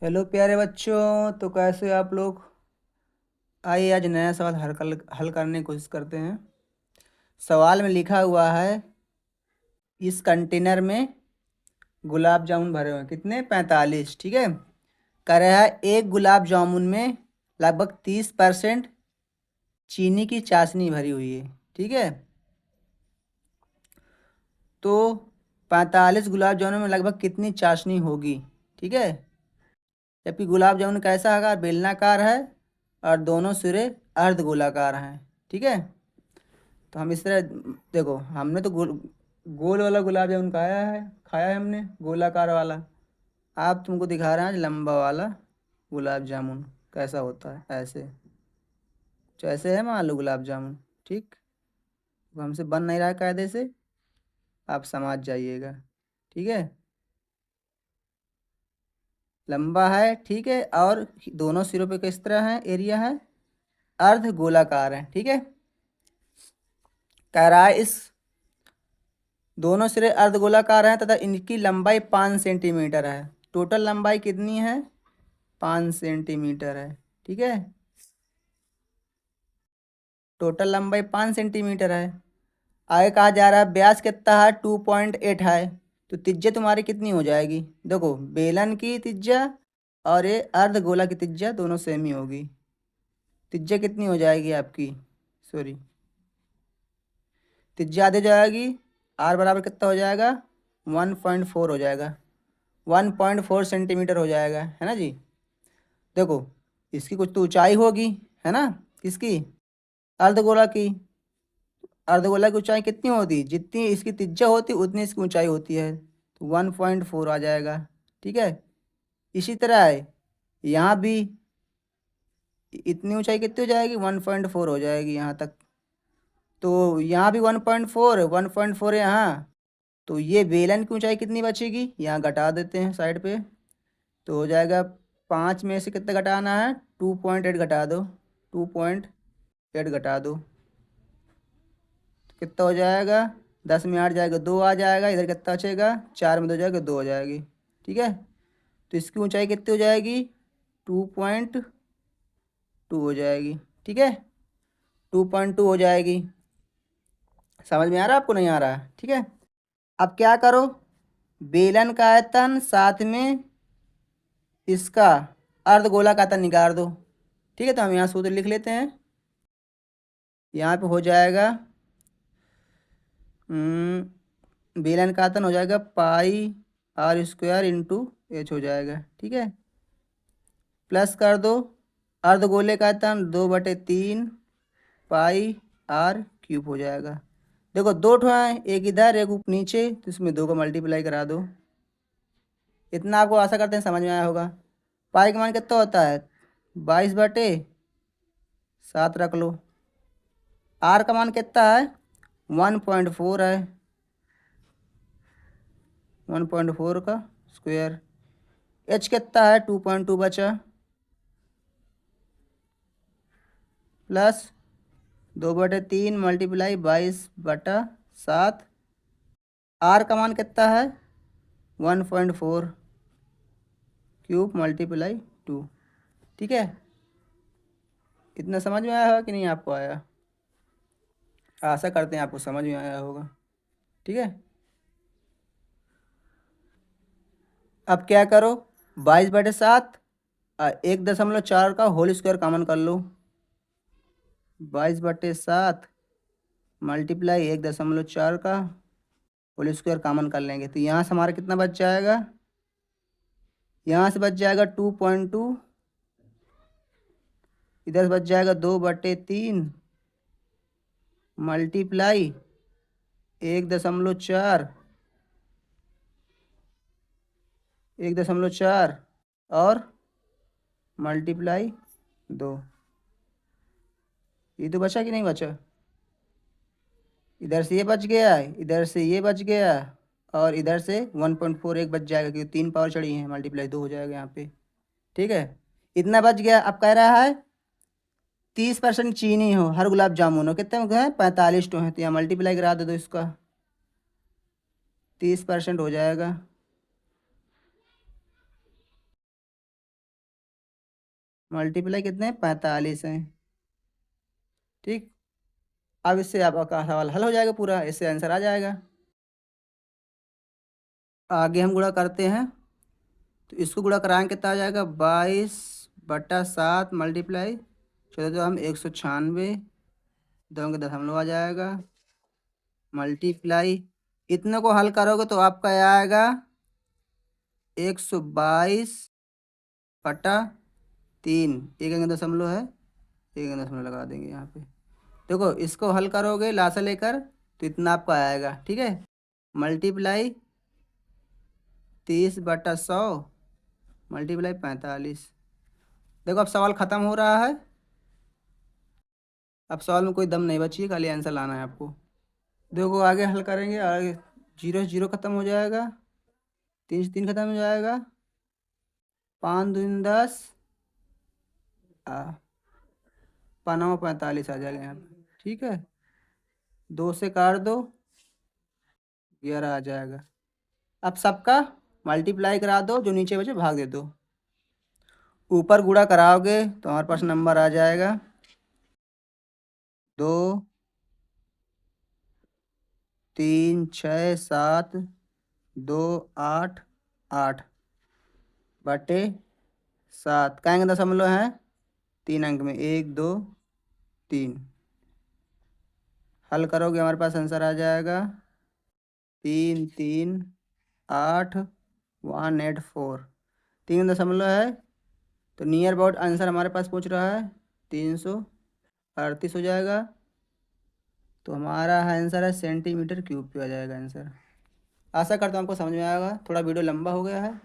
Hello प्यारे बच्चों, तो कैसे आप लोग। आइए आज नया सवाल हल करने की कोशिश करते हैं। सवाल में लिखा हुआ है, इस कंटेनर में गुलाब जामुन भरे हुए हैं, कितने 45। ठीक है। कह रहा है एक गुलाब जामुन में लगभग 30% चीनी की चाशनी भरी हुई है। ठीक है। तो 45 गुलाब जामुन में लगभग कितनी चाशनी होगी। ठीक है। जबकि गुलाब जामुन कैसा आकार, बेलनाकार है और दोनों सिरे अर्ध गोलाकार हैं। ठीक है। तो हम इस तरह, देखो हमने तो गोल वाला गुलाब जामुन खाया है हमने गोलाकार वाला। आप तुमको दिखा रहे हैं आज लंबा वाला गुलाब जामुन कैसा होता है। ऐसे तो ऐसे है मान लो गुलाब जामुन। ठीक। वो हमसे बन नहीं रहा है कायदे से, आप समझ जाइएगा। ठीक है। लंबा है, ठीक है, और दोनों सिरों पे किस तरह है, एरिया है अर्ध गोलाकार है। ठीक है। कह रहा है इस दोनों सिरे अर्धगोलाकार हैं तथा इनकी लंबाई 5 सेंटीमीटर है। टोटल लंबाई कितनी है, 5 सेंटीमीटर है। ठीक है। टोटल लंबाई 5 सेंटीमीटर है। आगे कहा जा रहा है व्यास कितना है, 2.8 है। तो त्रिज्या तुम्हारी कितनी हो जाएगी, देखो बेलन की त्रिज्या और ये अर्धगोला की त्रिज्या दोनों सेम ही होगी। त्रिज्या कितनी हो जाएगी आपकी, सॉरी, त्रिज्या आधे जाएगी। आर बराबर कितना हो जाएगा, 1.4 हो जाएगा। 1.4 सेंटीमीटर हो जाएगा, है ना जी। देखो इसकी कुछ तो ऊंचाई होगी, है ना, किसकी, अर्धगोला की। अर्धगोला की ऊंचाई कितनी होती, जितनी इसकी त्रिज्या होती उतनी इसकी ऊंचाई होती है, तो 1.4 आ जाएगा। ठीक है। इसी तरह है यहाँ भी, इतनी ऊंचाई कितनी हो जाएगी, 1.4 हो जाएगी यहाँ तक। तो यहाँ भी 1.4, 1.4 यहाँ। तो ये बेलन की ऊंचाई कितनी बचेगी, यहाँ घटा देते हैं साइड पे। तो हो जाएगा 5 में से कितना घटाना है, 2.8 घटा दो, 2.8 घटा दो, तो कितना हो जाएगा, 10 में 8 जाएगा, 2 आ जाएगा। इधर कितना बचेगा, 4 में 2 जाएगा, 2 हो जाएगी। ठीक है। तो इसकी ऊंचाई कितनी हो जाएगी, 2.2 हो जाएगी। ठीक है। 2.2 हो जाएगी। समझ में आ रहा है आपको, नहीं आ रहा है। ठीक है। अब क्या करो, बेलन का आयतन साथ में इसका अर्धगोला का आयतन निकाल दो। ठीक है। तो हम यहाँ सूत्र लिख लेते हैं। यहाँ पे हो जाएगा बेलन का आयतन हो जाएगा पाई आर स्क्वायर इंटू एच हो जाएगा। ठीक है। प्लस कर दो अर्धगोले का आयतन 2/3 पाई आर क्यूब हो जाएगा। देखो दो ठो है, एक इधर एक नीचे, तो इसमें 2 का मल्टीप्लाई करा दो। इतना आपको आशा करते हैं समझ में आया होगा। पाई का मान कितना होता है, 22/7 रख लो। आर का मान कितना है, 1.4 है, 1.4 का स्क्वायर। एच कितना है, 2.2 बचा, प्लस 2/3 मल्टीप्लाई 22/7। आर का मान कितना है, 1.4 क्यूब मल्टीप्लाई 2। ठीक है। इतना समझ में आया होगा कि नहीं आपको आया, आशा करते हैं आपको समझ में आया होगा। ठीक है। अब क्या करो, 22/7 और 1.4 का होल स्क्वायर कॉमन कर लो। 22/7 मल्टीप्लाई 1.4 का होल स्क्वायर कॉमन कर लेंगे, तो यहाँ से हमारा कितना बच जाएगा, यहाँ से बच जाएगा 2.2, इधर से बच जाएगा 2/3 मल्टीप्लाई 1.4, 1.4 और मल्टीप्लाई 2। ये तो बचा कि नहीं बचा, इधर से ये बच गया, इधर से ये बच गया, और इधर से 1.4 एक बच जाएगा क्योंकि 3 पावर चढ़ी है, मल्टीप्लाई 2 हो जाएगा यहाँ पे। ठीक है। इतना बच गया। अब कह रहा है 30% चीनी हो हर गुलाब जामुन हो, कितने में है, 45 तो है, तो यहाँ मल्टीप्लाई करा दे दो इसका, 30% हो जाएगा। मल्टीप्लाई कितने 45 हैं। ठीक, अब इससे आपका सवाल हल हो जाएगा पूरा, इससे आंसर आ जाएगा। आगे हम गुणा करते हैं, तो इसको गुणा कराएंगे कितना आ जाएगा 22/7 मल्टीप्लाई 14 हम 196, दो के दशमलव आ जाएगा, मल्टीप्लाई इतने को हल करोगे तो आपका आएगा 122/3, एक दशमलव है, एक दशमलव लगा देंगे यहाँ पे। देखो इसको हल करोगे लासा लेकर तो इतना आपका आएगा। ठीक है, मल्टीप्लाई 30/100 मल्टीप्लाई 45। देखो अब सवाल ख़त्म हो रहा है, अब सवाल में कोई दम नहीं बची है, खाली आंसर लाना है आपको। देखो आगे हल करेंगे, आगे 0 से 0 ख़त्म हो जाएगा, 3 से 3 ख़त्म हो जाएगा, 5 दूनी 10, 5 45 आ जाएगा यहाँ पे। ठीक है, 2 से काट दो, 11 आ जाएगा। अब सबका मल्टीप्लाई करा दो, जो नीचे बचे भाग दे दो। ऊपर गुणा कराओगे तो हमारे पास नंबर आ जाएगा 2 3 6 7 2 8 8 बटे 7 का अंक दशमलव है 3 अंक में 1 2 3। हल करोगे हमारे पास आंसर आ जाएगा 3 3 8 184, 3 दशमलव है, तो नियर अबाउट आंसर हमारे पास पहुंच रहा है 338 हो जाएगा। तो हमारा आंसर है सेंटीमीटर क्यूब पे आ जाएगा आंसर। आशा करता हूँ आपको समझ में आएगा, थोड़ा वीडियो लंबा हो गया है।